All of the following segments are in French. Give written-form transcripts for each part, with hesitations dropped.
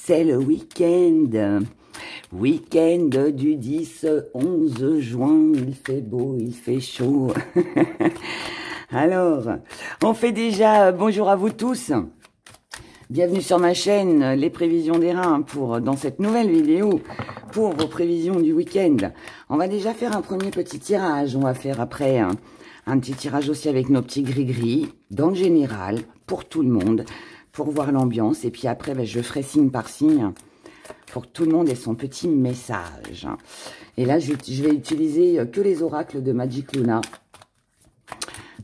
c'est le week-end. Week-end du 10-11 juin. Il fait beau, il fait chaud. Alors, on fait déjà bonjour à vous tous. Bienvenue sur ma chaîne, les prévisions des reins, dans cette nouvelle vidéo, pour vos prévisions du week-end. On va déjà faire un premier petit tirage. On va faire après un petit tirage aussi avec nos petits gris-gris, dans le général, pour tout le monde, pour voir l'ambiance. Et puis après, ben, je ferai signe par signe, pour que tout le monde ait son petit message. Et là, je vais utiliser que les oracles de Magic Luna.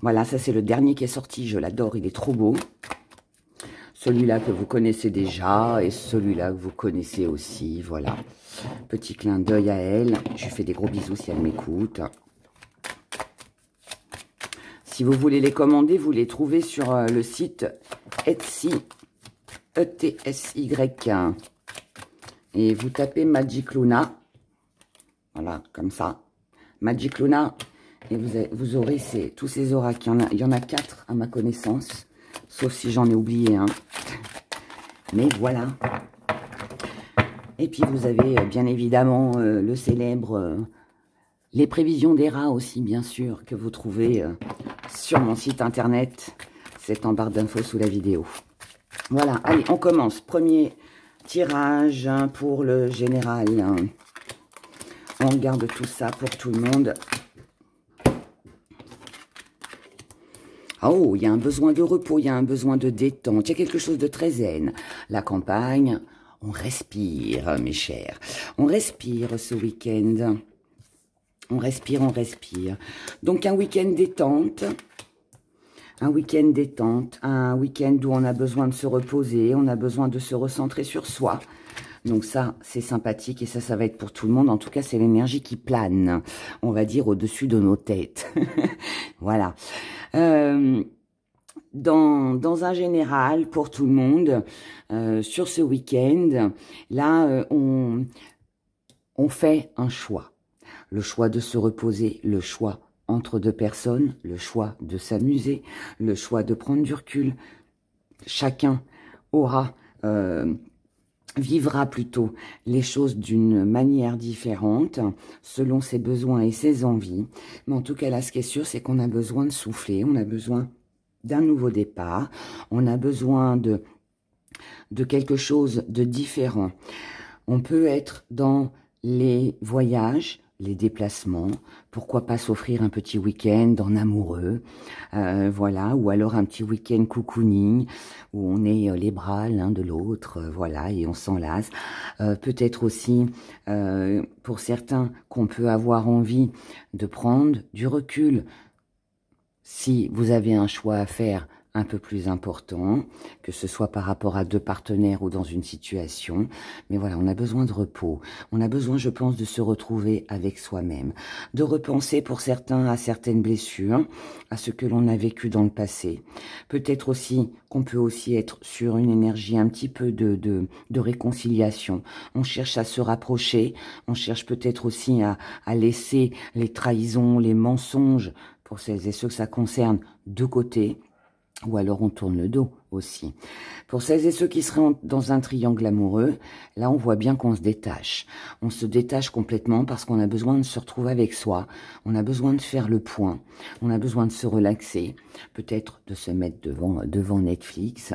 Voilà, ça c'est le dernier qui est sorti, je l'adore, il est trop beau. Celui-là que vous connaissez déjà et celui-là que vous connaissez aussi, voilà. Petit clin d'œil à elle. Je lui fais des gros bisous si elle m'écoute. Si vous voulez les commander, vous les trouvez sur le site Etsy, E-T-S-Y. Et vous tapez Magic Luna. Voilà, comme ça. Magic Luna. Et vous aurez tous ces oracles. Il y en a 4 à ma connaissance. Sauf si j'en ai oublié un. Mais voilà. Et puis vous avez bien évidemment le célèbre les prévisions des rats aussi, bien sûr, que vous trouvez sur mon site internet. C'est en barre d'infos sous la vidéo. Voilà, allez, on commence. Premier tirage pour le général. On regarde tout ça pour tout le monde. Oh, il y a un besoin de repos, il y a un besoin de détente, il y a quelque chose de très zen. La campagne, on respire, mes chers. On respire ce week-end. On respire, on respire. Donc, un week-end détente. Un week-end détente. Un week-end où on a besoin de se reposer, on a besoin de se recentrer sur soi. Donc ça, c'est sympathique et ça va être pour tout le monde. En tout cas, c'est l'énergie qui plane, on va dire, au-dessus de nos têtes. Voilà. Dans un général, pour tout le monde, sur ce week-end, là, on fait un choix. Le choix de se reposer, le choix entre deux personnes, le choix de s'amuser, le choix de prendre du recul. Chacun aura... vivra plutôt les choses d'une manière différente, selon ses besoins et ses envies. Mais en tout cas, là, ce qui est sûr, c'est qu'on a besoin de souffler, on a besoin d'un nouveau départ, on a besoin de quelque chose de différent. On peut être dans les voyages, les déplacements, pourquoi pas s'offrir un petit week-end en amoureux, voilà, ou alors un petit week-end cocooning, où on est les bras l'un de l'autre, voilà, et on s'enlace. Peut-être aussi, pour certains, qu'on peut avoir envie de prendre du recul, si vous avez un choix à faire un peu plus important, que ce soit par rapport à deux partenaires ou dans une situation. Mais voilà, on a besoin de repos. On a besoin, je pense, de se retrouver avec soi-même. De repenser pour certains à certaines blessures, à ce que l'on a vécu dans le passé. Peut-être aussi qu'on peut aussi être sur une énergie un petit peu de réconciliation. On cherche à se rapprocher. On cherche peut-être aussi à laisser les trahisons, les mensonges, pour celles et ceux que ça concerne, de côté. Ou alors on tourne le dos aussi. Pour celles et ceux qui seraient dans un triangle amoureux, là on voit bien qu'on se détache. On se détache complètement parce qu'on a besoin de se retrouver avec soi. On a besoin de faire le point. On a besoin de se relaxer. Peut-être de se mettre devant Netflix.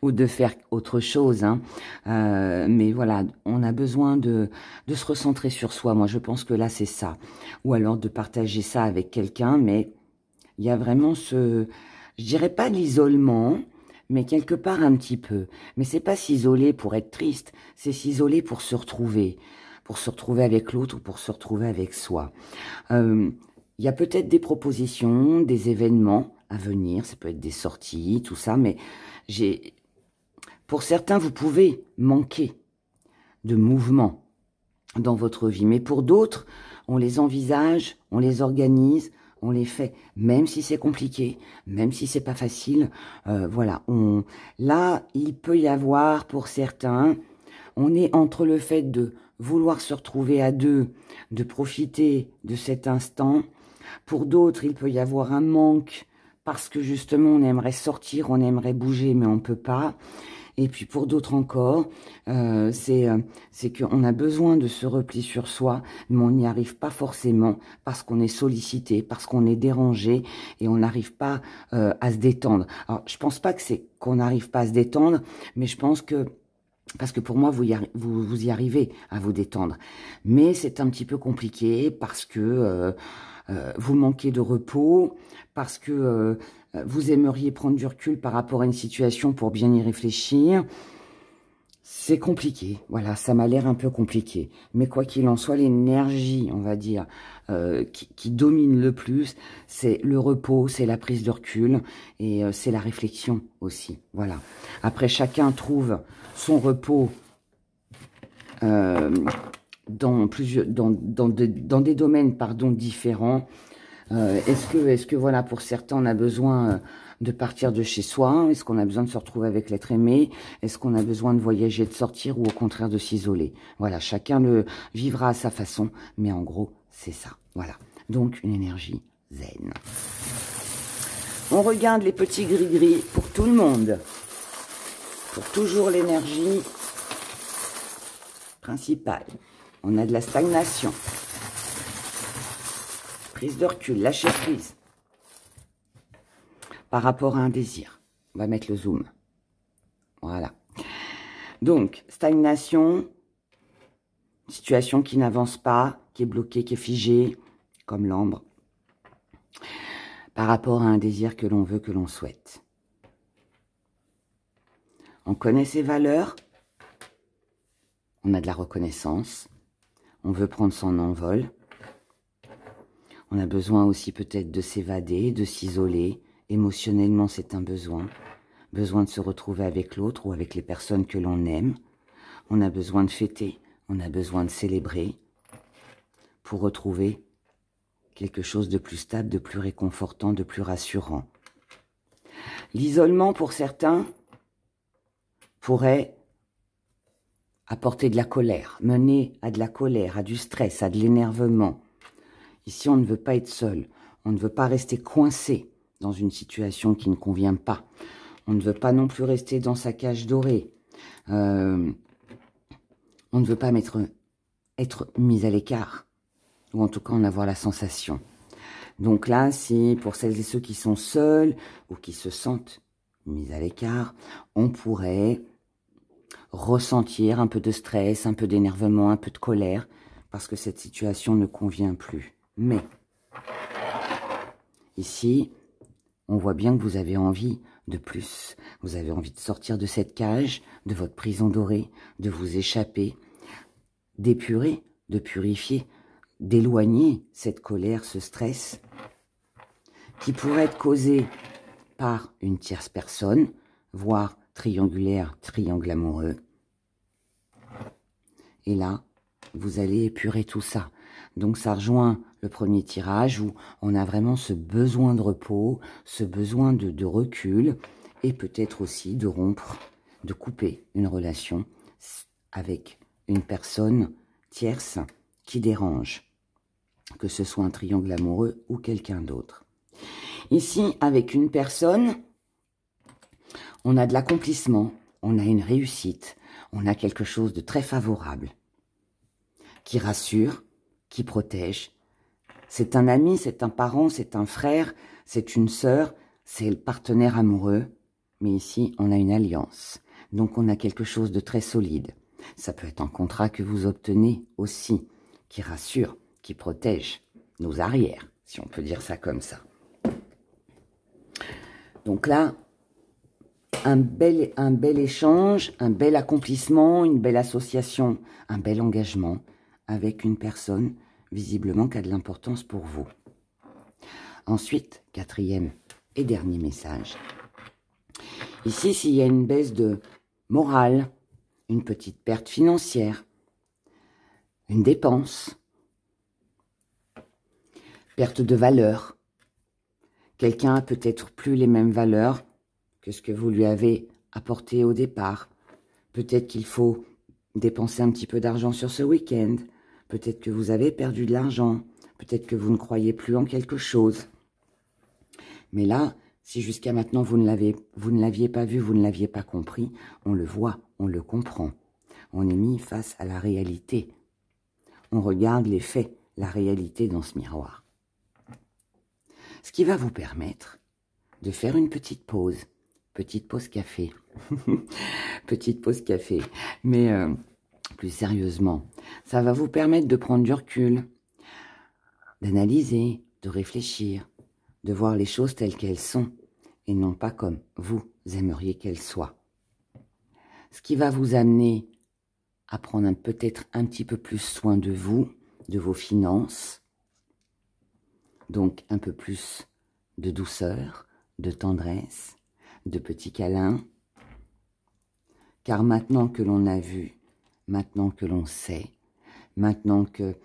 Ou de faire autre chose. Hein. Mais voilà, on a besoin de se recentrer sur soi. Moi je pense que là c'est ça. Ou alors de partager ça avec quelqu'un, mais... il y a vraiment je dirais pas de l'isolement, mais quelque part un petit peu. Mais c'est pas s'isoler pour être triste, c'est s'isoler pour se retrouver avec l'autre ou pour se retrouver avec soi. Il y a peut-être des propositions, des événements à venir, ça peut être des sorties, tout ça, mais pour certains, vous pouvez manquer de mouvement dans votre vie, mais pour d'autres, on les envisage, on les organise, on les fait, même si c'est compliqué, même si c'est pas facile. Voilà, là, il peut y avoir pour certains, on est entre le fait de vouloir se retrouver à deux, de profiter de cet instant. Pour d'autres, il peut y avoir un manque parce que justement, on aimerait sortir, on aimerait bouger, mais on peut pas. Et puis pour d'autres encore, c'est qu'on a besoin de se replier sur soi, mais on n'y arrive pas forcément parce qu'on est sollicité, parce qu'on est dérangé et on n'arrive pas à se détendre. Alors, je pense pas que c'est qu'on n'arrive pas à se détendre, mais je pense que parce que pour moi, vous y arrivez à vous détendre. Mais c'est un petit peu compliqué parce que vous manquez de repos, parce que vous aimeriez prendre du recul par rapport à une situation pour bien y réfléchir. C'est compliqué, voilà, ça m'a l'air un peu compliqué. Mais quoi qu'il en soit, l'énergie, on va dire, qui domine le plus, c'est le repos, c'est la prise de recul et c'est la réflexion aussi, voilà. Après, chacun trouve son repos dans des domaines différents. Est-ce que voilà, pour certains, on a besoin de partir de chez soi? Est-ce qu'on a besoin de se retrouver avec l'être aimé? Est-ce qu'on a besoin de voyager, de sortir ou au contraire de s'isoler? Voilà, chacun le vivra à sa façon, mais en gros, c'est ça. Voilà, donc une énergie zen. On regarde les petits gris-gris pour tout le monde. Pour toujours l'énergie principale. On a de la stagnation. Prise de recul, lâcher prise. Par rapport à un désir. On va mettre le zoom. Voilà. Donc, stagnation, situation qui n'avance pas, qui est bloquée, qui est figée, comme l'ambre. Par rapport à un désir que l'on veut, que l'on souhaite. On connaît ses valeurs. On a de la reconnaissance. On veut prendre son envol. On a besoin aussi peut-être de s'évader, de s'isoler. Émotionnellement, c'est un besoin. Besoin de se retrouver avec l'autre ou avec les personnes que l'on aime. On a besoin de fêter. On a besoin de célébrer pour retrouver quelque chose de plus stable, de plus réconfortant, de plus rassurant. L'isolement, pour certains, pourrait apporter de la colère, mener à de la colère, à du stress, à de l'énervement. Ici, on ne veut pas être seul. On ne veut pas rester coincé dans une situation qui ne convient pas. On ne veut pas non plus rester dans sa cage dorée. On ne veut pas être mis à l'écart. Ou en tout cas, en avoir la sensation. Donc là, si pour celles et ceux qui sont seuls ou qui se sentent mis à l'écart, on pourrait ressentir un peu de stress, un peu d'énervement, un peu de colère, parce que cette situation ne convient plus. Mais, ici, on voit bien que vous avez envie de plus. Vous avez envie de sortir de cette cage, de votre prison dorée, de vous échapper, d'épurer, de purifier, d'éloigner cette colère, ce stress, qui pourrait être causé par une tierce personne, voire triangulaire, triangle amoureux. Et là, vous allez épurer tout ça. Donc ça rejoint le premier tirage où on a vraiment ce besoin de repos, ce besoin de recul et peut-être aussi de rompre, de couper une relation avec une personne tierce qui dérange, que ce soit un triangle amoureux ou quelqu'un d'autre. Ici, avec une personne, on a de l'accomplissement, on a une réussite, on a quelque chose de très favorable, qui rassure, qui protège. C'est un ami, c'est un parent, c'est un frère, c'est une sœur, c'est le partenaire amoureux. Mais ici, on a une alliance. Donc, on a quelque chose de très solide. Ça peut être un contrat que vous obtenez aussi, qui rassure, qui protège nos arrières, si on peut dire ça comme ça. Donc là, un bel échange, un bel accomplissement, une belle association, un bel engagement avec une personne visiblement qui a de l'importance pour vous. Ensuite, quatrième et dernier message. Ici, s'il y a une baisse de morale, une petite perte financière, une dépense, perte de valeur, quelqu'un a peut-être plus les mêmes valeurs que ce que vous lui avez apporté au départ. Peut-être qu'il faut dépenser un petit peu d'argent sur ce week-end. Peut-être que vous avez perdu de l'argent. Peut-être que vous ne croyez plus en quelque chose. Mais là, Si jusqu'à maintenant vous ne l'aviez pas vu, vous ne l'aviez pas compris, on le voit, on le comprend. On est mis face à la réalité. On regarde les faits, la réalité dans ce miroir. Ce qui va vous permettre de faire une petite pause café. Petite pause café. Mais plus sérieusement, ça va vous permettre de prendre du recul, d'analyser, de réfléchir, de voir les choses telles qu'elles sont et non pas comme vous aimeriez qu'elles soient. Ce qui va vous amener à prendre peut-être un petit peu plus soin de vous, de vos finances, donc un peu plus de douceur, de tendresse, de petits câlins, car maintenant que l'on a vu, maintenant que l'on sait, maintenant que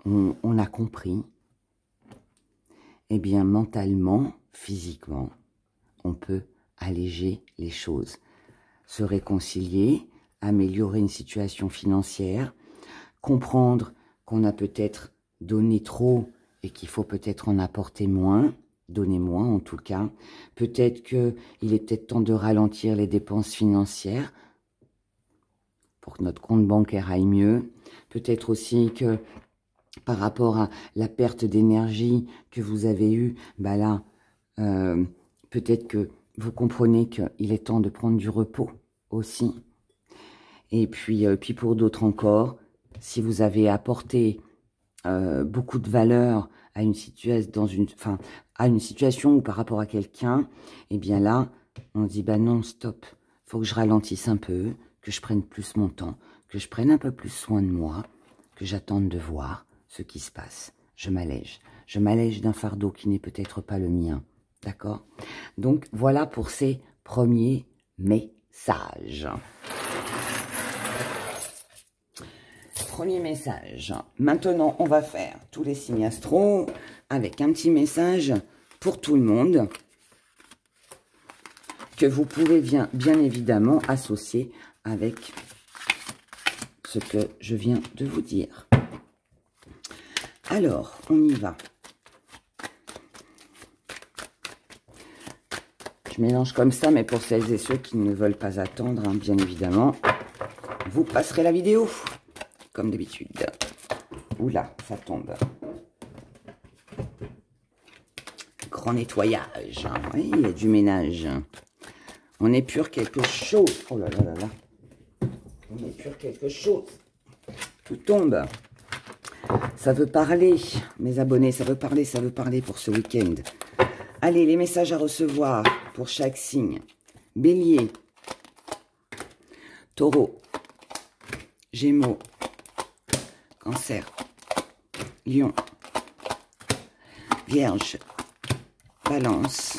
on a compris, eh bien mentalement, physiquement, on peut alléger les choses, se réconcilier, améliorer une situation financière, comprendre qu'on a peut-être donné trop et qu'il faut peut-être en apporter moins, donner moins en tout cas. Peut-être qu'il est peut-être temps de ralentir les dépenses financières pour que notre compte bancaire aille mieux. Peut-être aussi que par rapport à la perte d'énergie que vous avez eue, bah là, peut-être que vous comprenez qu'il est temps de prendre du repos aussi. Et puis pour d'autres encore, si vous avez apporté beaucoup de valeur à une situation, à une situation ou par rapport à quelqu'un, et bien là, on dit bah non, stop, faut que je ralentisse un peu, que je prenne plus mon temps, que je prenne un peu plus soin de moi, que j'attende de voir ce qui se passe. Je m'allège d'un fardeau qui n'est peut-être pas le mien, d'accord? Donc voilà pour ces premiers messages. Premier message. Maintenant, on va faire tous les signes astro avec un petit message pour tout le monde que vous pouvez bien évidemment associer avec ce que je viens de vous dire. Alors, on y va. Je mélange comme ça, mais pour celles et ceux qui ne veulent pas attendre, hein, bien évidemment, vous passerez la vidéo. Comme d'habitude. Oula, ça tombe. Grand nettoyage. Oui, il y a du ménage. On épure quelque chose. Oh là là là là. On épure quelque chose. Tout tombe. Ça veut parler, mes abonnés. Ça veut parler pour ce week-end. Allez, les messages à recevoir pour chaque signe. Bélier. Taureau. Gémeaux. Cancer, Lion, Vierge, Balance,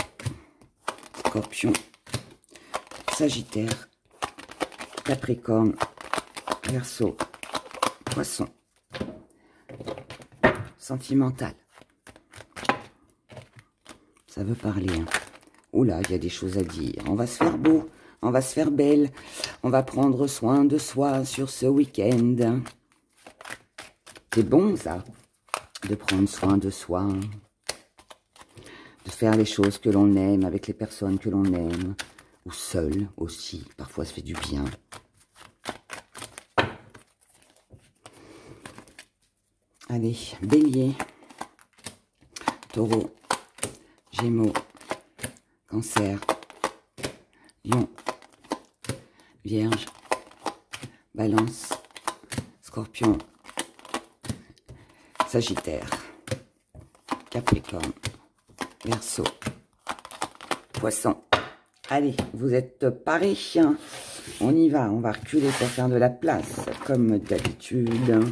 Scorpion, Sagittaire, Capricorne, Verseau, Poisson. Sentimental. Ça veut parler. Hein. Oula, il y a des choses à dire. On va se faire beau, on va se faire belle, on va prendre soin de soi sur ce week-end. C'est bon, ça, de prendre soin de soi, de faire les choses que l'on aime avec les personnes que l'on aime, ou seul aussi, parfois ça fait du bien. Allez, Bélier, Taureau, Gémeaux, Cancer, Lion, Vierge, Balance, Scorpion, Sagittaire, Capricorne, Verseau, Poisson. Allez, vous êtes parés. On y va, on va reculer pour faire de la place, comme d'habitude.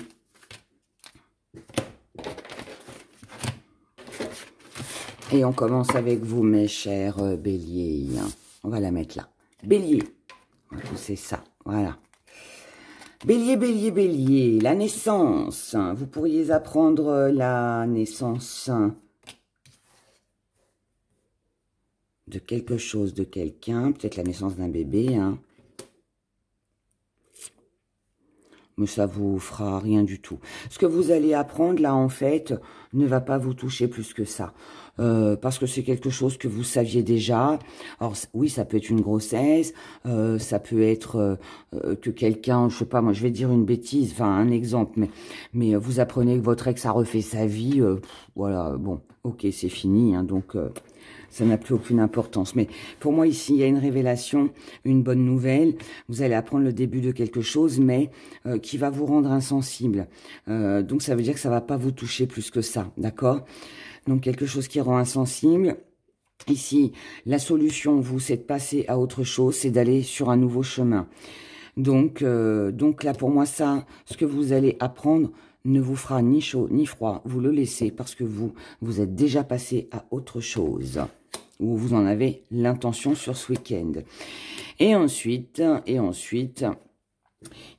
Et on commence avec vous, mes chers béliers. On va la mettre là. Bélier, on va pousser ça, voilà. Bélier, bélier, bélier, la naissance. Vous pourriez apprendre la naissance de quelque chose, de quelqu'un. Peut-être la naissance d'un bébé. Hein. mais ça vous fera rien du tout. Ce que vous allez apprendre là, en fait, ne va pas vous toucher plus que ça. Parce que c'est quelque chose que vous saviez déjà. Alors oui, ça peut être une grossesse, ça peut être que quelqu'un, je sais pas, moi je vais dire une bêtise, enfin un exemple, mais vous apprenez que votre ex a refait sa vie, voilà, bon, ok, c'est fini, hein, donc ça n'a plus aucune importance. Mais pour moi, ici, il y a une révélation, une bonne nouvelle. Vous allez apprendre le début de quelque chose, mais qui va vous rendre insensible. Donc, ça veut dire que ça va pas vous toucher plus que ça, d'accord? Donc, quelque chose qui rend insensible. Ici, la solution, vous, c'est de passer à autre chose, c'est d'aller sur un nouveau chemin. Donc là, pour moi, ça, ce que vous allez apprendre ne vous fera ni chaud ni froid. Vous le laissez parce que vous êtes déjà passé à autre chose. Ou vous en avez l'intention sur ce week-end. Et ensuite,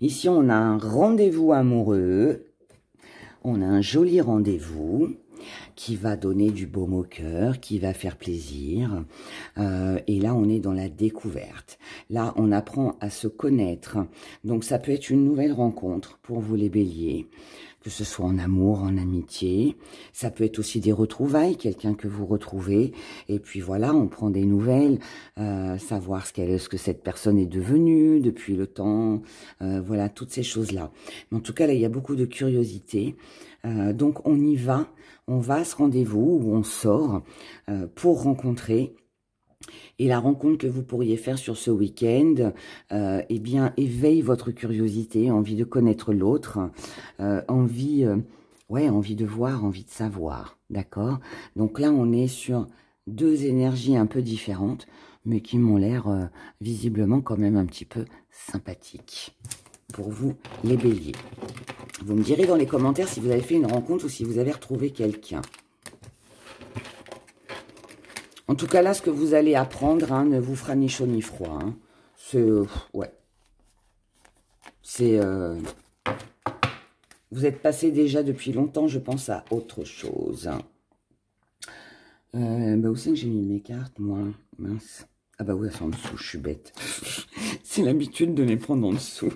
ici, on a un rendez-vous amoureux. On a un joli rendez-vous qui va donner du baume au cœur, qui va faire plaisir. Et là, on est dans la découverte. Là, on apprend à se connaître. Donc, ça peut être une nouvelle rencontre pour vous les béliers, que ce soit en amour, en amitié. Ça peut être aussi des retrouvailles, quelqu'un que vous retrouvez. Et puis voilà, on prend des nouvelles, savoir ce que cette personne est devenue depuis le temps. Voilà, toutes ces choses-là. Mais en tout cas, là, il y a beaucoup de curiosité. Donc, on y va. On va à ce rendez-vous où on sort pour rencontrer. Et la rencontre que vous pourriez faire sur ce week-end, eh bien, éveille votre curiosité, envie de connaître l'autre, envie de voir, envie de savoir, d'accord? Donc là, on est sur deux énergies un peu différentes, mais qui m'ont l'air visiblement quand même un petit peu sympathiques. Pour vous, les béliers. Vous me direz dans les commentaires si vous avez fait une rencontre ou si vous avez retrouvé quelqu'un. En tout cas, là, ce que vous allez apprendre ne vous fera ni chaud ni froid. Hein. C'est... Vous êtes passé déjà depuis longtemps, je pense, à autre chose. Où c'est que j'ai mis mes cartes, moi? Mince. Ah bah oui, elles sont en dessous, je suis bête. C'est l'habitude de les prendre en dessous.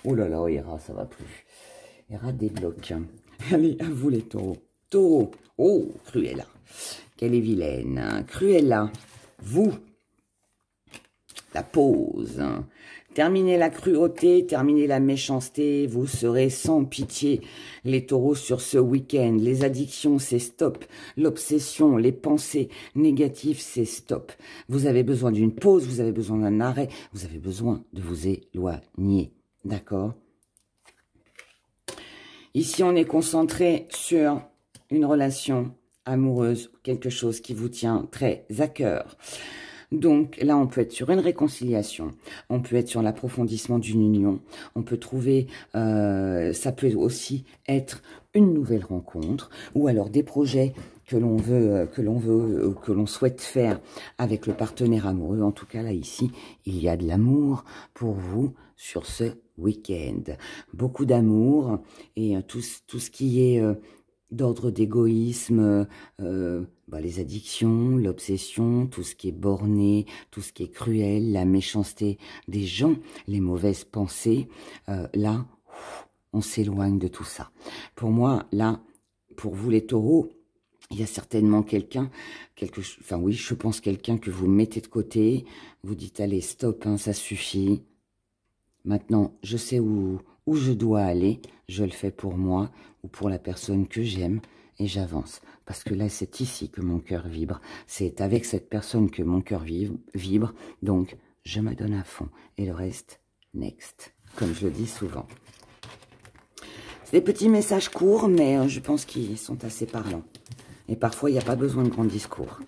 Oh là là, Héra, ça va plus. Héra débloque. Allez, à vous les taureaux. Taureau. Oh, Cruella. Qu'elle est vilaine. Cruella, vous, la pause. Terminez la cruauté, terminez la méchanceté. Vous serez sans pitié, les taureaux, sur ce week-end. Les addictions, c'est stop. L'obsession, les pensées négatives, c'est stop. Vous avez besoin d'une pause, vous avez besoin d'un arrêt, vous avez besoin de vous éloigner. D'accord? Ici, on est concentré sur une relation amoureuse, quelque chose qui vous tient très à cœur. Donc là, on peut être sur une réconciliation, on peut être sur l'approfondissement d'une union, on peut trouver, ça peut aussi être une nouvelle rencontre, ou alors des projets que l'on souhaite faire avec le partenaire amoureux. En tout cas, là, ici, il y a de l'amour pour vous sur ce week-end. Beaucoup d'amour et tout ce qui est d'ordre d'égoïsme, les addictions, l'obsession, tout ce qui est borné, tout ce qui est cruel, la méchanceté des gens, les mauvaises pensées, là, on s'éloigne de tout ça. Pour moi, là, pour vous les taureaux, il y a certainement quelqu'un, je pense quelqu'un que vous mettez de côté, vous dites, allez, stop, hein, ça suffit. Maintenant, je sais où je dois aller, je le fais pour moi ou pour la personne que j'aime et j'avance. Parce que là, c'est ici que mon cœur vibre. C'est avec cette personne que mon cœur vibre. Donc, je me donne à fond. Et le reste, next. Comme je le dis souvent. C'est des petits messages courts, mais je pense qu'ils sont assez parlants. Et parfois, il n'y a pas besoin de grands discours.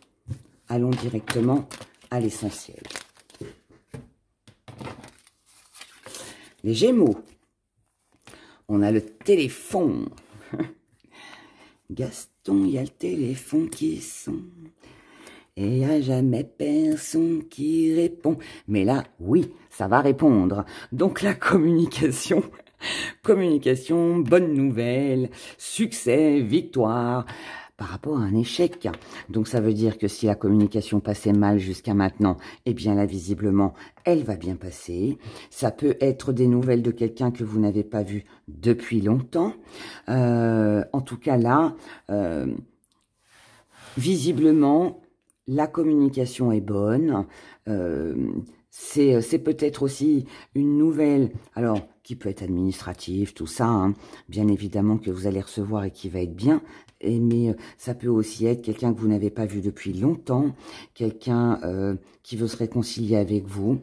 Allons directement à l'essentiel. Les Gémeaux. On a le téléphone. Gaston, il y a le téléphone qui sonne. Et il n'y a jamais personne qui répond. Mais là, oui, ça va répondre. Donc la communication, bonne nouvelle, succès, victoire. par rapport à un échec. Donc ça veut dire que si la communication passait mal jusqu'à maintenant, eh bien là, visiblement, elle va bien passer. Ça peut être des nouvelles de quelqu'un que vous n'avez pas vu depuis longtemps. En tout cas là, visiblement, la communication est bonne. C'est peut-être aussi une nouvelle, alors qui peut être administrative, tout ça, hein, bien évidemment que vous allez recevoir et qui va être bien, mais ça peut aussi être quelqu'un que vous n'avez pas vu depuis longtemps, quelqu'un qui veut se réconcilier avec vous.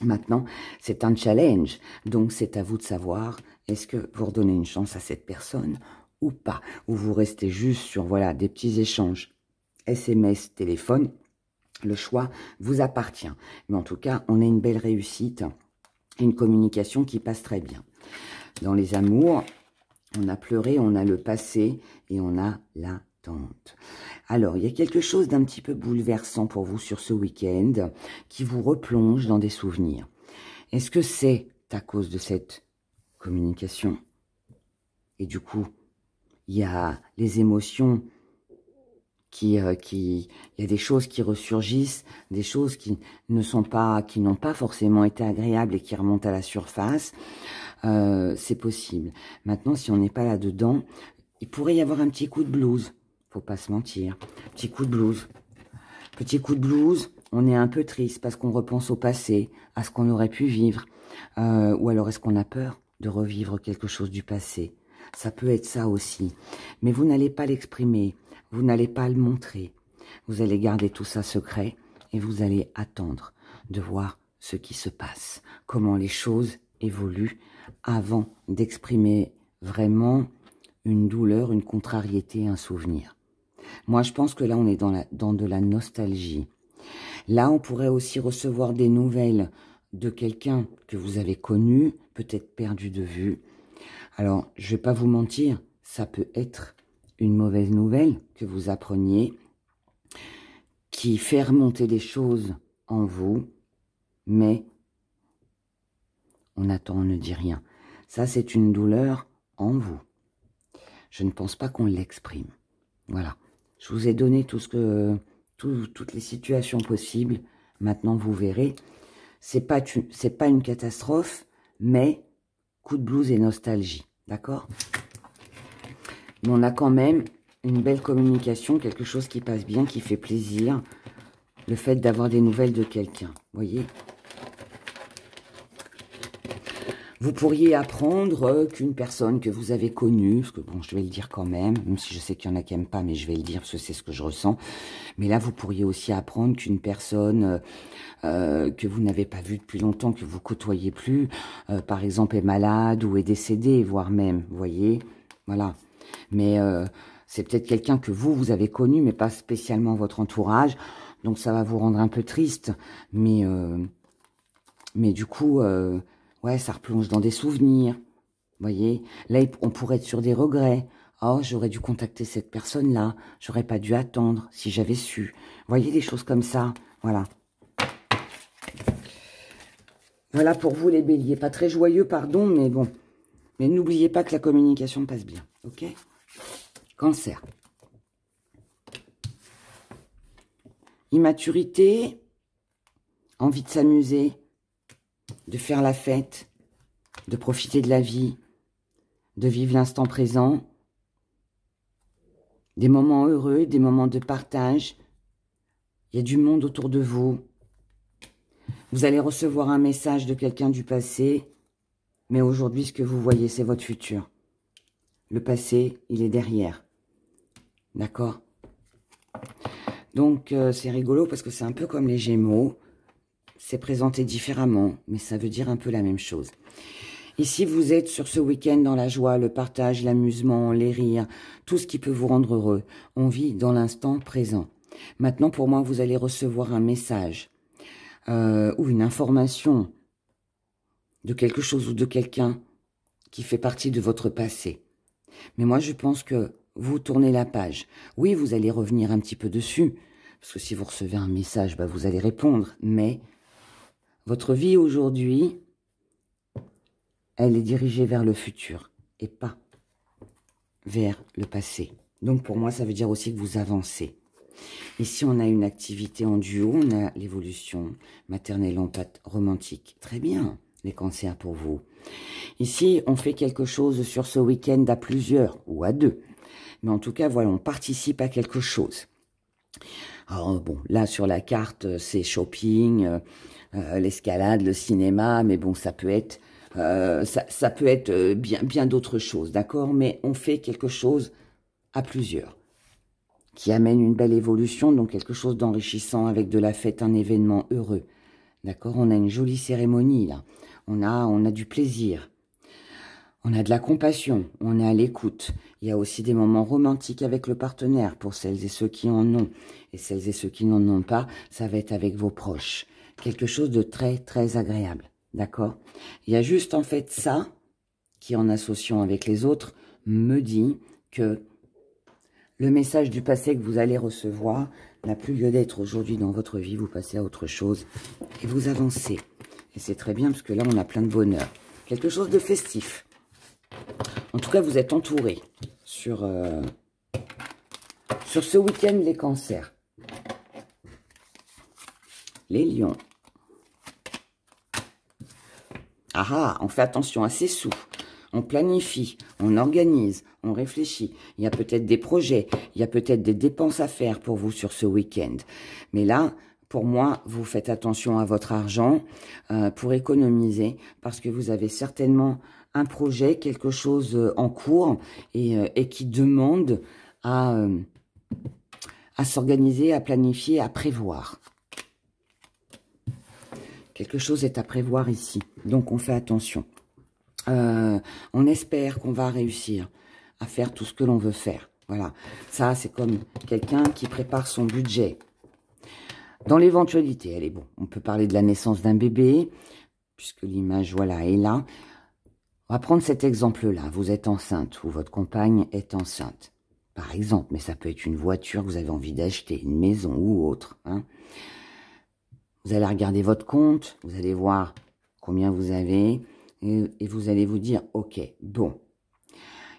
Maintenant, c'est un challenge, donc c'est à vous de savoir, est-ce que vous redonnez une chance à cette personne ou pas, ou vous restez juste sur voilà des petits échanges SMS, téléphone. Le choix vous appartient. Mais en tout cas, on a une belle réussite, une communication qui passe très bien. Dans les amours, on a pleuré, on a le passé et on a l'attente. Alors, il y a quelque chose d'un petit peu bouleversant pour vous sur ce week-end qui vous replonge dans des souvenirs. Est-ce que c'est à cause de cette communication? Et du coup, il y a les émotions il y a des choses qui ressurgissent, des choses qui n'ont pas forcément été agréables et qui remontent à la surface. C'est possible. Maintenant, si on n'est pas là-dedans, il pourrait y avoir un petit coup de blues. Faut pas se mentir. Petit coup de blues. Petit coup de blues, on est un peu triste parce qu'on repense au passé, à ce qu'on aurait pu vivre. Ou alors est-ce qu'on a peur de revivre quelque chose du passé? Ça peut être ça aussi. Mais vous n'allez pas l'exprimer. Vous n'allez pas le montrer. Vous allez garder tout ça secret et vous allez attendre de voir ce qui se passe, comment les choses évoluent avant d'exprimer vraiment une douleur, une contrariété, un souvenir. Moi, je pense que là, on est dans de la nostalgie. Là, on pourrait aussi recevoir des nouvelles de quelqu'un que vous avez connu, peut-être perdu de vue. Alors, je ne vais pas vous mentir, ça peut être une mauvaise nouvelle que vous appreniez, qui fait remonter des choses en vous, mais on attend, on ne dit rien. Ça, c'est une douleur en vous. Je ne pense pas qu'on l'exprime. Voilà. Je vous ai donné toutes les situations possibles. Maintenant, vous verrez. C'est pas une catastrophe, mais coup de blues et nostalgie. D'accord? Mais on a quand même une belle communication, quelque chose qui passe bien, qui fait plaisir. Le fait d'avoir des nouvelles de quelqu'un. Voyez? Vous pourriez apprendre qu'une personne que vous avez connue, parce que bon, je vais le dire quand même si je sais qu'il y en a qui n'aiment pas, mais je vais le dire parce que c'est ce que je ressens. Mais là, vous pourriez aussi apprendre qu'une personne que vous n'avez pas vue depuis longtemps, que vous côtoyez plus, par exemple, est malade ou est décédée, voire même, vous voyez? Voilà. Mais c'est peut-être quelqu'un que vous avez connu, mais pas spécialement votre entourage. Donc, ça va vous rendre un peu triste. Mais du coup, ouais, ça replonge dans des souvenirs. Vous voyez? Là, on pourrait être sur des regrets. Oh, j'aurais dû contacter cette personne-là. J'aurais pas dû attendre si j'avais su. Vous voyez, des choses comme ça. Voilà. Voilà pour vous, les béliers. Pas très joyeux, pardon, mais bon. Mais n'oubliez pas que la communication passe bien. Ok? Cancer. Immaturité. Envie de s'amuser. De faire la fête. De profiter de la vie. De vivre l'instant présent. Des moments heureux, des moments de partage. Il y a du monde autour de vous. Vous allez recevoir un message de quelqu'un du passé. Mais aujourd'hui, ce que vous voyez, c'est votre futur. Le passé, il est derrière. D'accord? Donc, c'est rigolo parce que c'est un peu comme les Gémeaux. C'est présenté différemment, mais ça veut dire un peu la même chose. Ici, vous êtes sur ce week-end dans la joie, le partage, l'amusement, les rires, tout ce qui peut vous rendre heureux. On vit dans l'instant présent. Maintenant, pour moi, vous allez recevoir un message ou une information de quelque chose ou de quelqu'un qui fait partie de votre passé. Mais moi, je pense que vous tournez la page. Oui, vous allez revenir un petit peu dessus, parce que si vous recevez un message, bah, vous allez répondre. Mais votre vie aujourd'hui, elle est dirigée vers le futur et pas vers le passé. Donc, pour moi, ça veut dire aussi que vous avancez. Ici, on a une activité en duo, on a l'évolution maternelle romantique. Très bien, les cancers pour vous. Ici, on fait quelque chose sur ce week-end à plusieurs ou à deux. Mais en tout cas, voilà, on participe à quelque chose. Alors, bon, là, sur la carte, c'est shopping, l'escalade, le cinéma, mais bon, ça peut être, ça peut être bien d'autres choses, d'accord? Mais on fait quelque chose à plusieurs, qui amène une belle évolution, donc quelque chose d'enrichissant avec de la fête, un événement heureux. D'accord? On a une jolie cérémonie, là. On a du plaisir. On a de la compassion. On est à l'écoute. Il y a aussi des moments romantiques avec le partenaire, pour celles et ceux qui en ont. Et celles et ceux qui n'en ont pas, ça va être avec vos proches. Quelque chose de très, très agréable. D'accord? Il y a juste, en fait, ça, qui en associant avec les autres, me dit que le message du passé que vous allez recevoir n'a plus lieu d'être aujourd'hui dans votre vie. Vous passez à autre chose et vous avancez. Et c'est très bien parce que là, on a plein de bonheur. Quelque chose de festif. En tout cas, vous êtes entourés sur ce week-end, les cancers. Les lions. Ah, on fait attention à ses sous. On planifie, on organise, on réfléchit. Il y a peut-être des projets, il y a peut-être des dépenses à faire pour vous sur ce week-end. Mais là, pour moi, vous faites attention à votre argent pour économiser parce que vous avez certainement un projet, quelque chose en cours et qui demande à s'organiser, à planifier, à prévoir. Quelque chose est à prévoir ici, donc on fait attention. On espère qu'on va réussir à faire tout ce que l'on veut faire. Voilà, ça c'est comme quelqu'un qui prépare son budget. Dans l'éventualité, elle est bon. On peut parler de la naissance d'un bébé, puisque l'image, voilà, est là. On va prendre cet exemple-là. Vous êtes enceinte ou votre compagne est enceinte, par exemple. Mais ça peut être une voiture que vous avez envie d'acheter, une maison ou autre. Hein. Vous allez regarder votre compte, vous allez voir combien vous avez. Et vous allez vous dire, ok, bon,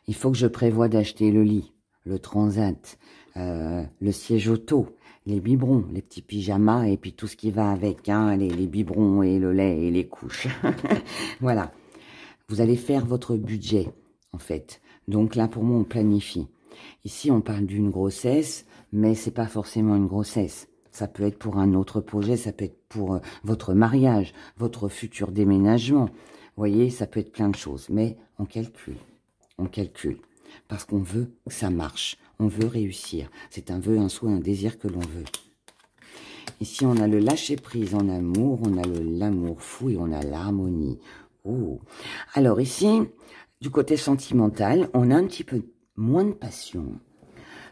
il faut que je prévoie d'acheter le lit, le transat, le siège auto, les biberons, les petits pyjamas et puis tout ce qui va avec, hein, les biberons et le lait et les couches. Voilà, vous allez faire votre budget, en fait. Donc là, pour moi, on planifie. Ici, on parle d'une grossesse, mais c'est pas forcément une grossesse. Ça peut être pour un autre projet, ça peut être pour votre mariage, votre futur déménagement. Vous voyez, ça peut être plein de choses, mais on calcule, parce qu'on veut que ça marche, on veut réussir. C'est un vœu, un souhait, un désir que l'on veut. Ici, on a le lâcher-prise en amour, on a l'amour fou et on a l'harmonie. Oh. Alors ici, du côté sentimental, on a un petit peu moins de passion,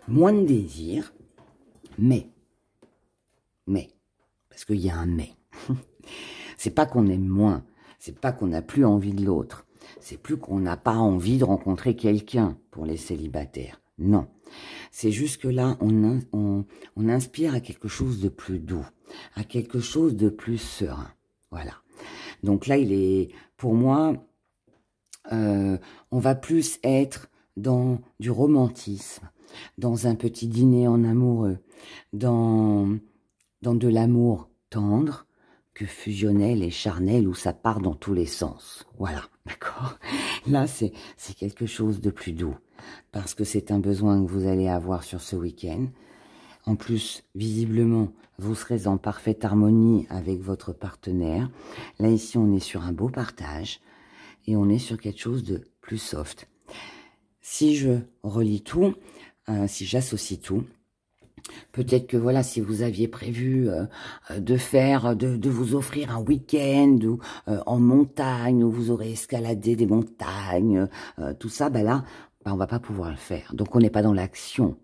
moins de désir, mais, parce qu'il y a un mais. C'est pas qu'on aime moins. C'est pas qu'on n'a plus envie de l'autre. C'est plus qu'on n'a pas envie de rencontrer quelqu'un pour les célibataires. Non. C'est juste que là, on inspire à quelque chose de plus doux, à quelque chose de plus serein. Voilà. Donc là, pour moi, on va plus être dans du romantisme, dans un petit dîner en amoureux, dans de l'amour tendre, que fusionnel et charnel où ça part dans tous les sens. Voilà, d'accord? Là, c'est quelque chose de plus doux parce que c'est un besoin que vous allez avoir sur ce week-end. En plus, visiblement, vous serez en parfaite harmonie avec votre partenaire. Là, ici, on est sur un beau partage et on est sur quelque chose de plus soft. Si je relis tout, si j'associe tout, peut-être que voilà, si vous aviez prévu de vous offrir un week-end ou en montagne où vous aurez escaladé des montagnes, tout ça, ben là, on va pas pouvoir le faire. Donc on n'est pas dans l'action.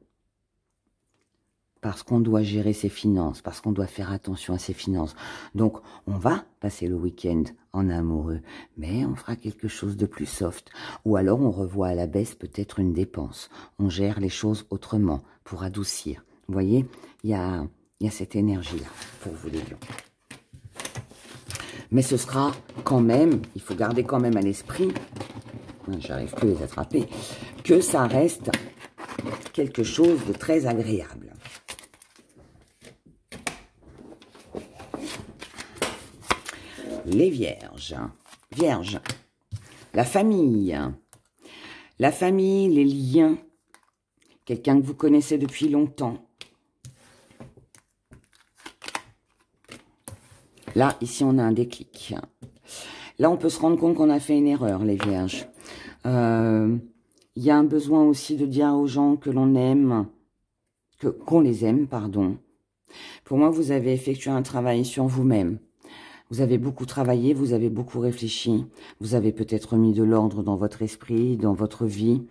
Parce qu'on doit gérer ses finances, parce qu'on doit faire attention à ses finances. Donc on va passer le week-end en amoureux, mais on fera quelque chose de plus soft. Ou alors on revoit à la baisse peut-être une dépense. On gère les choses autrement pour adoucir. Vous voyez, il y a cette énergie-là pour vous les lions. Mais ce sera quand même, il faut garder quand même à l'esprit, j'arrive plus à les attraper, que ça reste quelque chose de très agréable. Les Vierges. Vierges, la famille, les liens, quelqu'un que vous connaissez depuis longtemps. Là, ici, on a un déclic. Là, on peut se rendre compte qu'on a fait une erreur, les Vierges. Il y a un besoin aussi de dire aux gens que l'on aime, qu'on les aime, pardon. Pour moi, vous avez effectué un travail sur vous-même. Vous avez beaucoup travaillé, vous avez beaucoup réfléchi. Vous avez peut-être mis de l'ordre dans votre esprit, dans votre vie.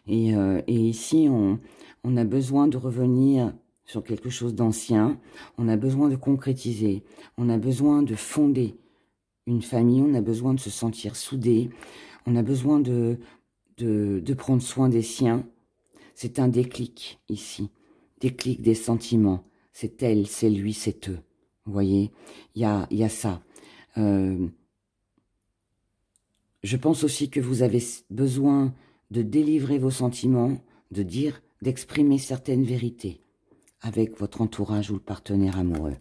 Et ici, on a besoin de revenir sur quelque chose d'ancien. On a besoin de concrétiser. On a besoin de fonder une famille. On a besoin de se sentir soudé. On a besoin de prendre soin des siens. C'est un déclic ici. Déclic des sentiments. C'est elle, c'est lui, c'est eux. Vous voyez, il y a ça. Je pense aussi que vous avez besoin de délivrer vos sentiments, de dire, d'exprimer certaines vérités avec votre entourage ou le partenaire amoureux.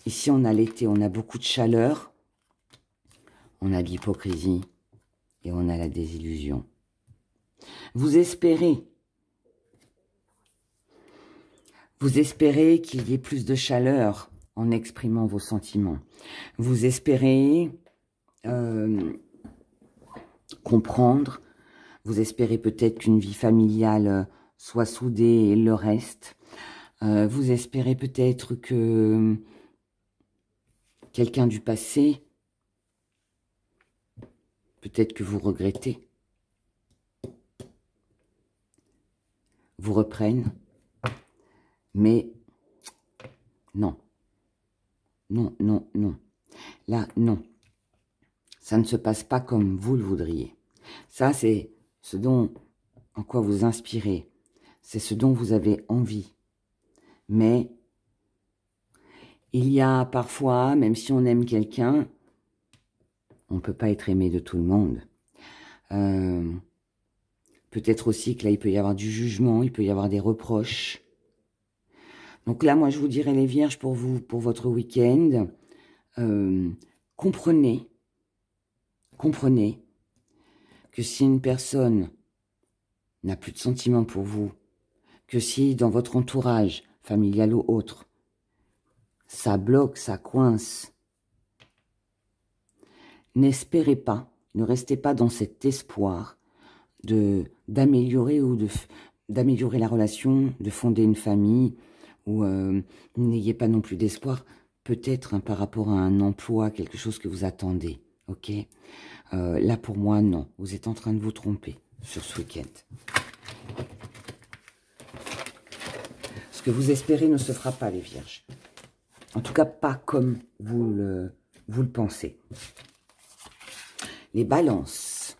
Ici, on a l'été, on a beaucoup de chaleur, on a de l'hypocrisie et on a la désillusion. Vous espérez qu'il y ait plus de chaleur en exprimant vos sentiments. Vous espérez comprendre. Vous espérez peut-être qu'une vie familiale soit soudée et le reste. Vous espérez peut-être que quelqu'un du passé, peut-être que vous regrettez, vous reprenne. Mais non. Non, non, non. Là, non. Ça ne se passe pas comme vous le voudriez. Ça, c'est ce dont, en quoi vous inspirez. C'est ce dont vous avez envie. Mais il y a parfois, même si on aime quelqu'un, on ne peut pas être aimé de tout le monde. Peut-être aussi que là, il peut y avoir du jugement, il peut y avoir des reproches. Donc là, moi, je vous dirais, les Vierges, pour vous, pour votre week-end, comprenez que si une personne n'a plus de sentiments pour vous, que si dans votre entourage, familial ou autre, ça bloque, ça coince, n'espérez pas, ne restez pas dans cet espoir d'améliorer ou d'améliorer la relation, de fonder une famille, ou n'ayez pas non plus d'espoir, peut-être par rapport à un emploi, quelque chose que vous attendez, ok? Là, pour moi, non. Vous êtes en train de vous tromper sur ce week-end. Ce que vous espérez ne se fera pas, les Vierges. En tout cas, pas comme vous le pensez. Les Balances.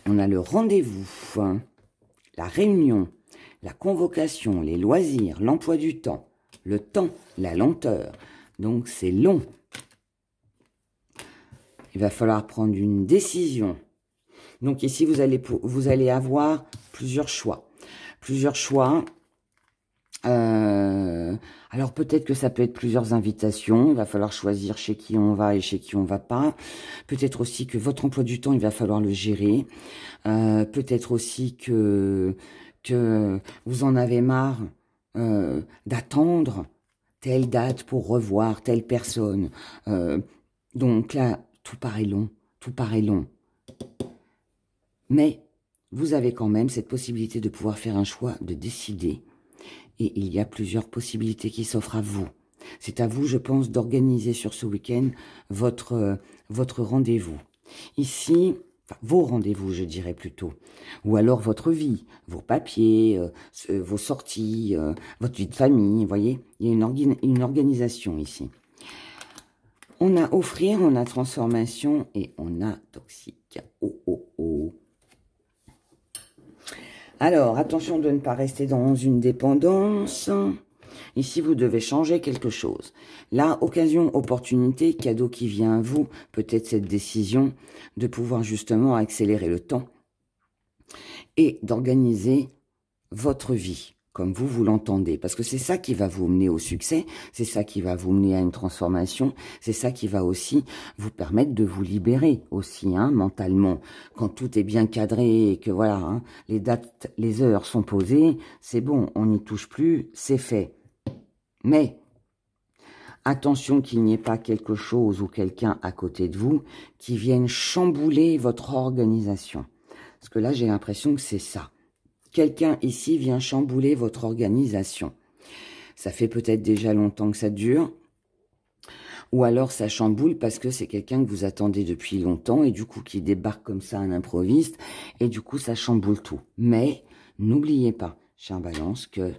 On a le rendez-vous, hein, la réunion, la convocation, les loisirs, l'emploi du temps, le temps, la lenteur. Donc, c'est long. Il va falloir prendre une décision. Donc, ici, vous allez avoir plusieurs choix. Plusieurs choix. Alors, peut-être que ça peut être plusieurs invitations. Il va falloir choisir chez qui on va et chez qui on va pas. Peut-être aussi que votre emploi du temps, il va falloir le gérer. Peut-être aussi que vous en avez marre d'attendre telle date pour revoir telle personne. Donc là, tout paraît long, tout paraît long. Mais vous avez quand même cette possibilité de pouvoir faire un choix, de décider. Et il y a plusieurs possibilités qui s'offrent à vous. C'est à vous, je pense, d'organiser sur ce week-end votre rendez-vous. Ici, enfin, vos rendez-vous, je dirais plutôt. Ou alors votre vie, vos papiers, vos sorties, votre vie de famille, vous voyez. Il y a une organisation ici. On a offrir, on a transformation et on a toxique. Oh, oh, oh. Alors, attention de ne pas rester dans une dépendance. Ici, vous devez changer quelque chose. Là, occasion, opportunité, cadeau qui vient à vous. Peut-être cette décision de pouvoir justement accélérer le temps. et d'organiser votre vie, comme vous l'entendez. Parce que c'est ça qui va vous mener au succès, c'est ça qui va vous mener à une transformation, c'est ça qui va aussi vous permettre de vous libérer aussi, hein, mentalement. Quand tout est bien cadré et que voilà, hein, les dates, les heures sont posées, c'est bon, on n'y touche plus, c'est fait. Mais attention qu'il n'y ait pas quelque chose ou quelqu'un à côté de vous qui vienne chambouler votre organisation. Parce que là, j'ai l'impression que c'est ça. Quelqu'un ici vient chambouler votre organisation. Ça fait peut-être déjà longtemps que ça dure. Ou alors ça chamboule parce que c'est quelqu'un que vous attendez depuis longtemps et du coup qui débarque comme ça à l'improviste. Et du coup, ça chamboule tout. Mais n'oubliez pas, chère Balance, que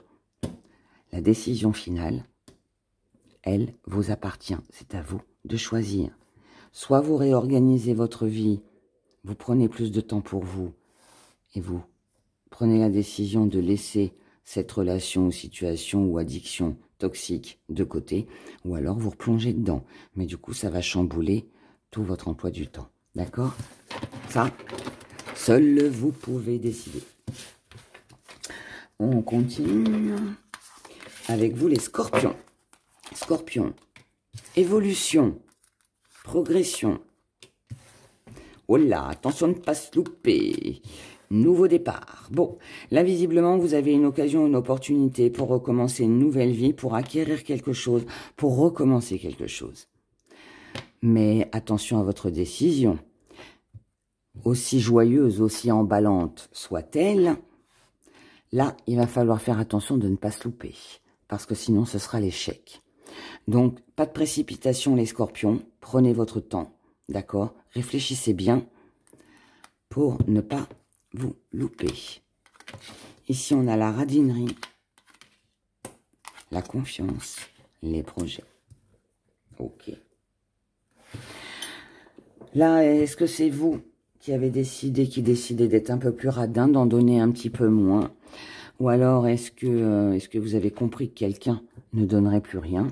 la décision finale, elle vous appartient. C'est à vous de choisir. Soit vous réorganisez votre vie, vous prenez plus de temps pour vous et vous prenez la décision de laisser cette relation ou situation ou addiction toxique de côté, ou alors vous replongez dedans. Mais du coup, ça va chambouler tout votre emploi du temps. D'accord? Ça, seul vous pouvez décider. On continue avec vous les scorpions. Scorpion, évolution, progression. Oh là, attention de ne pas se louper. Nouveau départ. Bon, là, visiblement, vous avez une occasion, une opportunité pour recommencer une nouvelle vie, pour acquérir quelque chose, pour recommencer quelque chose. Mais attention à votre décision. Aussi joyeuse, aussi emballante soit-elle, là, il va falloir faire attention de ne pas se louper, parce que sinon, ce sera l'échec. Donc, pas de précipitation, les scorpions. Prenez votre temps, d'accord? Réfléchissez bien pour ne pas vous louper. Ici, on a la radinerie, la confiance, les projets. Ok. Là, est-ce que c'est vous qui avez décidé, qui décidez d'être un peu plus radin, d'en donner un petit peu moins? Ou alors, est-ce que vous avez compris que quelqu'un ne donnerait plus rien?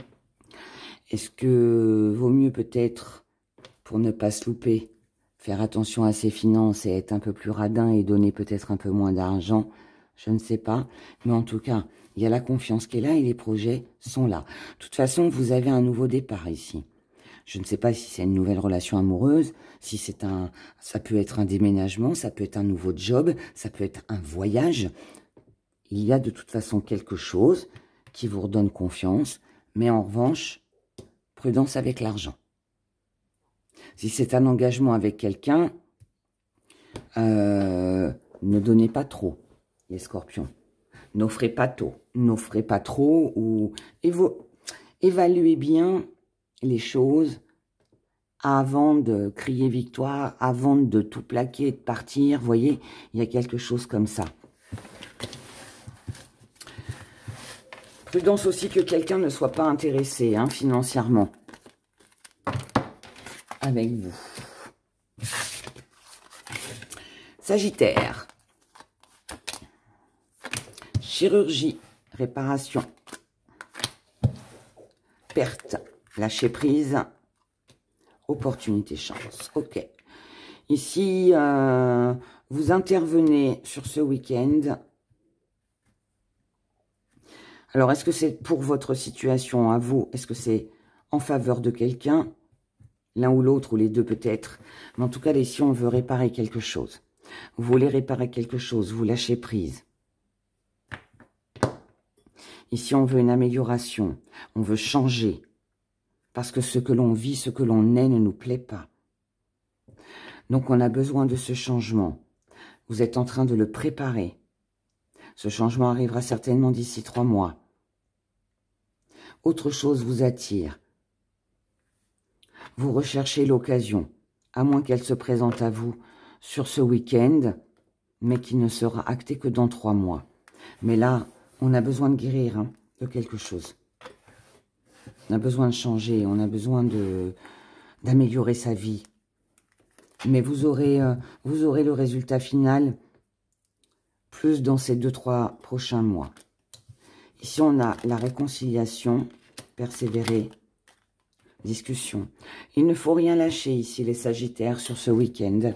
Est-ce que vaut mieux peut-être, pour ne pas se louper, faire attention à ses finances et être un peu plus radin et donner peut-être un peu moins d'argent? Je ne sais pas. Mais en tout cas, il y a la confiance qui est là et les projets sont là. De toute façon, vous avez un nouveau départ ici. Je ne sais pas si c'est une nouvelle relation amoureuse, si c'est ça peut être un déménagement, ça peut être un nouveau job, ça peut être un voyage. Il y a de toute façon quelque chose qui vous redonne confiance, mais en revanche, prudence avec l'argent. Si c'est un engagement avec quelqu'un, ne donnez pas trop, les scorpions. N'offrez pas trop ou évaluez bien les choses avant de crier victoire, avant de tout plaquer et de partir. Vous voyez, il y a quelque chose comme ça. Prudence aussi que quelqu'un ne soit pas intéressé financièrement avec vous. Sagittaire. Chirurgie, réparation, perte, lâcher prise, opportunité, chance. Ok. Ici, vous intervenez sur ce week-end. Alors, est-ce que c'est pour votre situation à vous? Est-ce que c'est en faveur de quelqu'un? L'un ou l'autre, ou les deux peut-être. Mais en tout cas, ici, on veut réparer quelque chose. Vous voulez réparer quelque chose, vous lâchez prise. Ici, on veut une amélioration. On veut changer. Parce que ce que l'on vit, ce que l'on est ne nous plaît pas. Donc, on a besoin de ce changement. Vous êtes en train de le préparer. Ce changement arrivera certainement d'ici 3 mois. Autre chose vous attire. Vous recherchez l'occasion, à moins qu'elle se présente à vous sur ce week-end, mais qui ne sera actée que dans 3 mois. Mais là, on a besoin de guérir de quelque chose. On a besoin de changer, on a besoin d'améliorer sa vie. Mais vous aurez le résultat final plus dans ces 2-3 prochains mois. Ici, on a la réconciliation, persévérer, discussion. Il ne faut rien lâcher ici, les Sagittaires, sur ce week-end.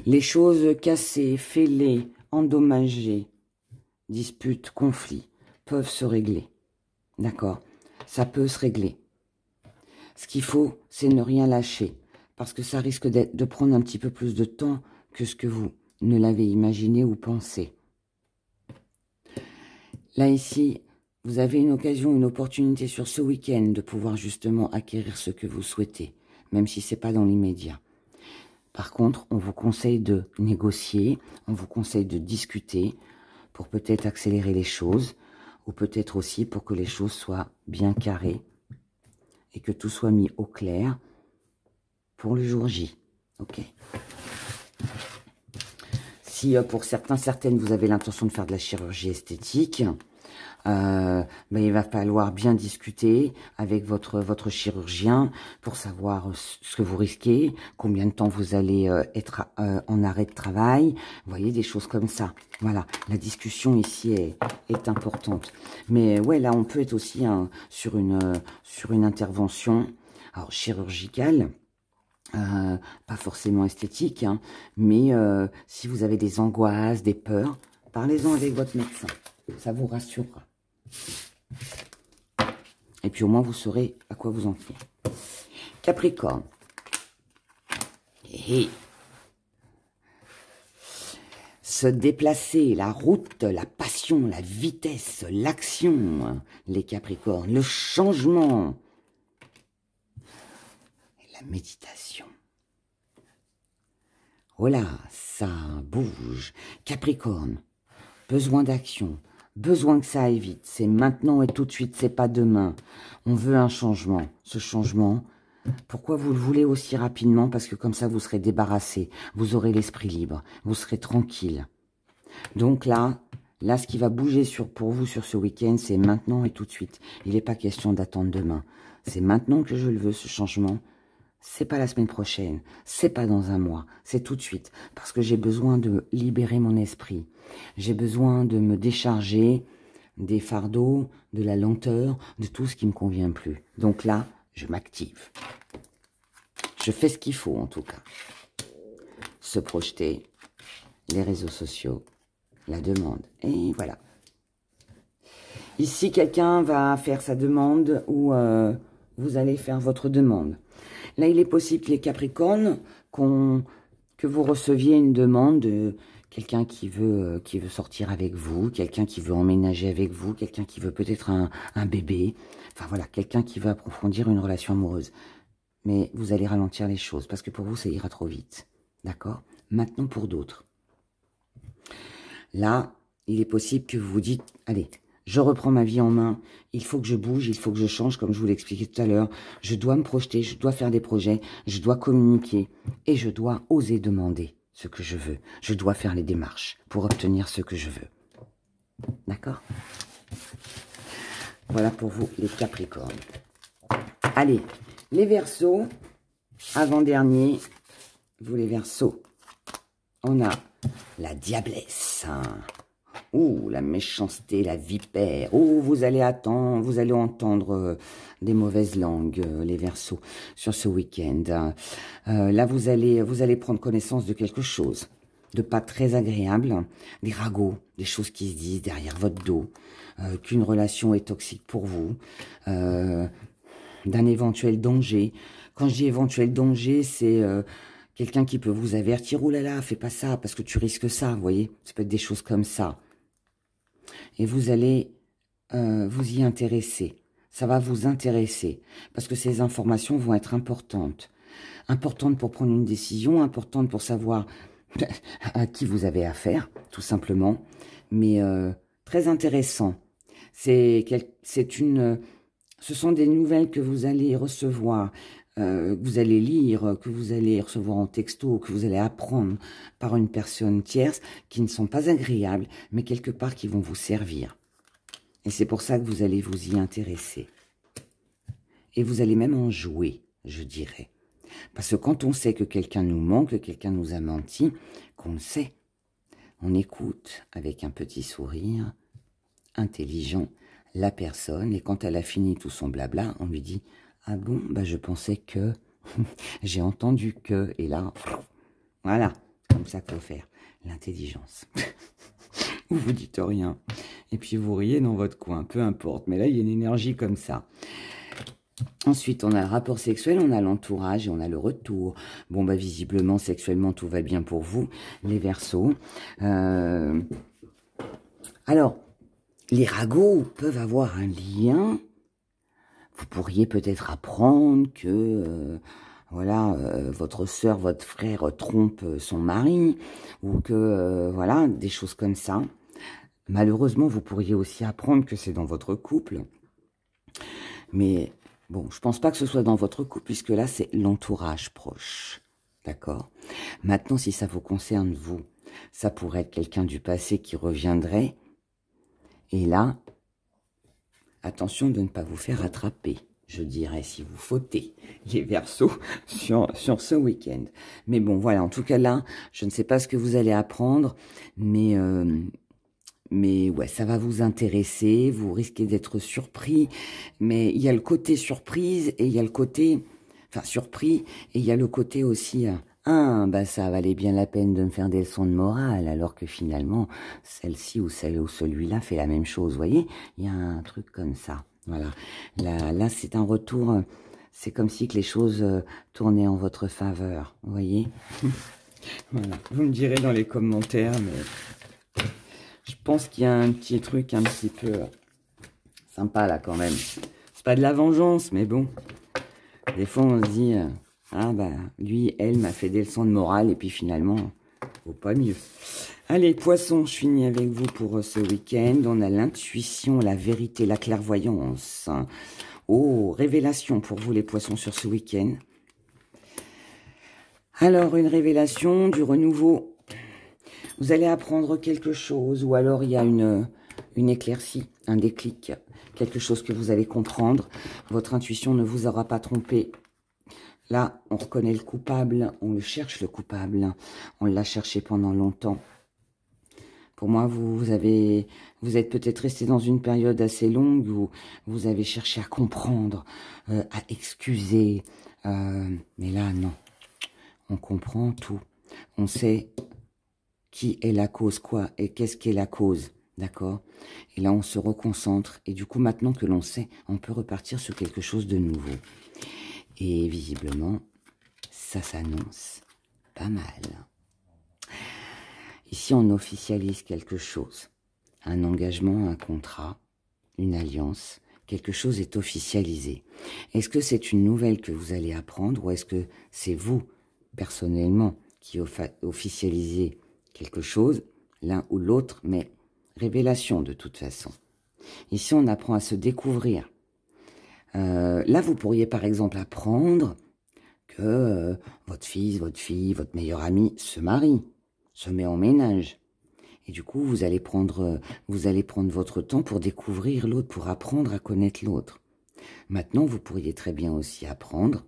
Les choses cassées, fêlées, endommagées, disputes, conflits, peuvent se régler. D'accord? Ça peut se régler. Ce qu'il faut, c'est ne rien lâcher. Parce que ça risque de prendre un petit peu plus de temps que ce que vous ne l'avez imaginé ou pensé. Là, ici, vous avez une occasion, une opportunité sur ce week-end de pouvoir justement acquérir ce que vous souhaitez, même si ce n'est pas dans l'immédiat. Par contre, on vous conseille de négocier, on vous conseille de discuter pour peut-être accélérer les choses, ou peut-être aussi pour que les choses soient bien carrées et que tout soit mis au clair pour le jour J. Ok. Si pour certaines, vous avez l'intention de faire de la chirurgie esthétique, il va falloir bien discuter avec votre chirurgien pour savoir ce que vous risquez, combien de temps vous allez être en arrêt de travail. Vous voyez, des choses comme ça. Voilà, la discussion ici est importante. Mais ouais, là, on peut être aussi sur une intervention alors, chirurgicale. Pas forcément esthétique, hein, mais si vous avez des angoisses, des peurs, parlez-en avec votre médecin. Ça vous rassurera. Et puis au moins, vous saurez à quoi vous en tenir. Capricorne. Et se déplacer, la route, la passion, la vitesse, l'action, hein, les Capricornes, le changement, la méditation. Oh là, ça bouge. Capricorne, besoin d'action, besoin que ça aille vite. C'est maintenant et tout de suite, c'est pas demain. On veut un changement. Ce changement, pourquoi vous le voulez aussi rapidement? Parce que comme ça, vous serez débarrassé. Vous aurez l'esprit libre. Vous serez tranquille. Donc là, ce qui va bouger pour vous sur ce week-end, c'est maintenant et tout de suite. Il n'est pas question d'attendre demain. C'est maintenant que je le veux, ce changement. C'est pas la semaine prochaine, c'est pas dans un mois, c'est tout de suite. Parce que j'ai besoin de libérer mon esprit. J'ai besoin de me décharger des fardeaux, de la lenteur, de tout ce qui ne me convient plus. Donc là, je m'active. Je fais ce qu'il faut en tout cas. Se projeter, les réseaux sociaux, la demande. Et voilà. Ici, quelqu'un va faire sa demande ou vous allez faire votre demande. Là, il est possible, les Capricornes, que vous receviez une demande de quelqu'un qui veut sortir avec vous, quelqu'un qui veut emménager avec vous, quelqu'un qui veut peut-être un bébé. Enfin voilà, quelqu'un qui veut approfondir une relation amoureuse. Mais vous allez ralentir les choses parce que pour vous, ça ira trop vite. D'accord? Maintenant, pour d'autres. Là, il est possible que vous vous dites, allez, je reprends ma vie en main, il faut que je bouge, il faut que je change, comme je vous l'expliquais tout à l'heure. Je dois me projeter, je dois faire des projets, je dois communiquer et je dois oser demander ce que je veux. Je dois faire les démarches pour obtenir ce que je veux. D'accord? Voilà pour vous, les Capricornes. Allez, les Verseaux, avant-dernier, vous les Verseaux, on a la diablesse, hein. Ouh, la méchanceté, la vipère. Ouh, vous allez entendre des mauvaises langues, les Verseaux, sur ce week-end. Là, vous allez prendre connaissance de quelque chose de pas très agréable, des ragots, des choses qui se disent derrière votre dos, qu'une relation est toxique pour vous, d'un éventuel danger. Quand je dis éventuel danger, c'est quelqu'un qui peut vous avertir, oh là là, fais pas ça, parce que tu risques ça, vous voyez, ça peut être des choses comme ça. Et vous allez vous y intéresser. Ça va vous intéresser. Parce que ces informations vont être importantes. Importantes pour prendre une décision, importantes pour savoir à qui vous avez affaire, tout simplement. Mais très intéressant. Ce sont des nouvelles que vous allez recevoir, que vous allez lire, que vous allez recevoir en texto, que vous allez apprendre par une personne tierce, qui ne sont pas agréables, mais quelque part qui vont vous servir. Et c'est pour ça que vous allez vous y intéresser. Et vous allez même en jouer, je dirais. Parce que quand on sait que quelqu'un nous ment, que quelqu'un nous a menti, qu'on le sait, on écoute avec un petit sourire, intelligent, la personne, et quand elle a fini tout son blabla, on lui dit « Ah bon, bah je pensais que, j'ai entendu que, et là, voilà, comme ça qu'il faut faire. L'intelligence. Vous dites rien. Et puis vous riez dans votre coin, peu importe. Mais là, il y a une énergie comme ça. Ensuite, on a le rapport sexuel, on a l'entourage et on a le retour. Bon, bah visiblement, sexuellement, tout va bien pour vous, les Verseaux. Alors, les ragots peuvent avoir un lien. Vous pourriez peut-être apprendre que... voilà, votre sœur, votre frère trompe son mari, ou que, voilà, des choses comme ça. Malheureusement, vous pourriez aussi apprendre que c'est dans votre couple. Mais, bon, je pense pas que ce soit dans votre couple, puisque là, c'est l'entourage proche. D'accord? Maintenant, si ça vous concerne, vous, ça pourrait être quelqu'un du passé qui reviendrait. Et là, attention de ne pas vous faire attraper. Je dirais, si vous fautez les Verseaux sur ce week-end. Mais bon, voilà, en tout cas là, je ne sais pas ce que vous allez apprendre, mais ouais, ça va vous intéresser, vous risquez d'être surpris, mais il y a le côté surprise, et il y a le côté, enfin surpris, et il y a le côté aussi, bah ça valait bien la peine de me faire des leçons de morale, alors que finalement, celle-ci ou celle ou celui-là fait la même chose, vous voyez, il y a un truc comme ça. Voilà, là c'est un retour, c'est comme si que les choses tournaient en votre faveur, vous voyez. Voilà, vous me direz dans les commentaires, mais je pense qu'il y a un petit truc un petit peu sympa là quand même. C'est pas de la vengeance, mais bon, des fois on se dit, ah bah lui, elle m'a fait des leçons de morale, et puis finalement, vaut pas mieux. Allez, Poissons, je finis avec vous pour ce week-end. On a l'intuition, la vérité, la clairvoyance. Oh, révélation pour vous les Poissons sur ce week-end. Alors, une révélation, du renouveau. Vous allez apprendre quelque chose, ou alors il y a une éclaircie, un déclic, quelque chose que vous allez comprendre. Votre intuition ne vous aura pas trompé. Là, on reconnaît le coupable, on le cherche le coupable. On l'a cherché pendant longtemps. Pour moi, vous êtes peut-être resté dans une période assez longue où vous avez cherché à comprendre, à excuser. Mais là, non. On comprend tout. On sait qui est la cause, quoi, et qu'est-ce qui est la cause. D'accord? Et là, on se reconcentre. Et du coup, maintenant que l'on sait, on peut repartir sur quelque chose de nouveau. Et visiblement, ça s'annonce pas mal. Ici, on officialise quelque chose. Un engagement, un contrat, une alliance. Quelque chose est officialisé. Est-ce que c'est une nouvelle que vous allez apprendre, ou est-ce que c'est vous, personnellement, qui officialisez quelque chose, l'un ou l'autre, mais révélation de toute façon. Ici, on apprend à se découvrir. Là, vous pourriez par exemple apprendre que votre fils, votre fille, votre meilleur ami se marie, se met en ménage. Et du coup, vous allez prendre votre temps pour découvrir l'autre, pour apprendre à connaître l'autre. Maintenant, vous pourriez très bien aussi apprendre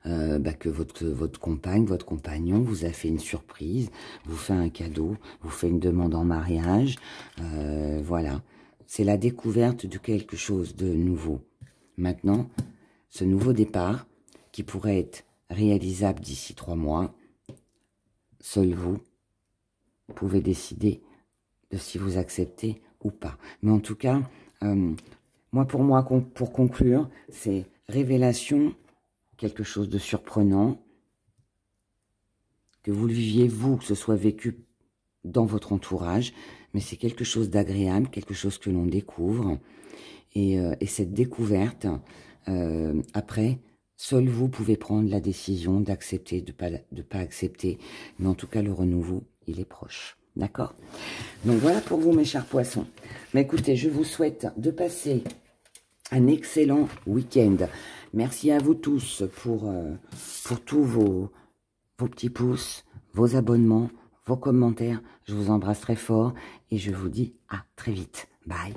que votre compagne, votre compagnon vous a fait une surprise, vous fait un cadeau, vous fait une demande en mariage. Voilà, c'est la découverte de quelque chose de nouveau. Maintenant, ce nouveau départ, qui pourrait être réalisable d'ici 3 mois, seul vous pouvez décider de si vous acceptez ou pas. Mais en tout cas, pour conclure, c'est révélation, quelque chose de surprenant, que vous le viviez vous, que ce soit vécu dans votre entourage, mais c'est quelque chose d'agréable, quelque chose que l'on découvre. Et cette découverte, après, seul vous pouvez prendre la décision d'accepter, de pas accepter. Mais en tout cas, le renouveau, il est proche. D'accord? Donc voilà pour vous, mes chers poissons. Mais écoutez, je vous souhaite de passer un excellent week-end. Merci à vous tous pour tous vos petits pouces, vos abonnements, vos commentaires. Je vous embrasse très fort et je vous dis à très vite. Bye.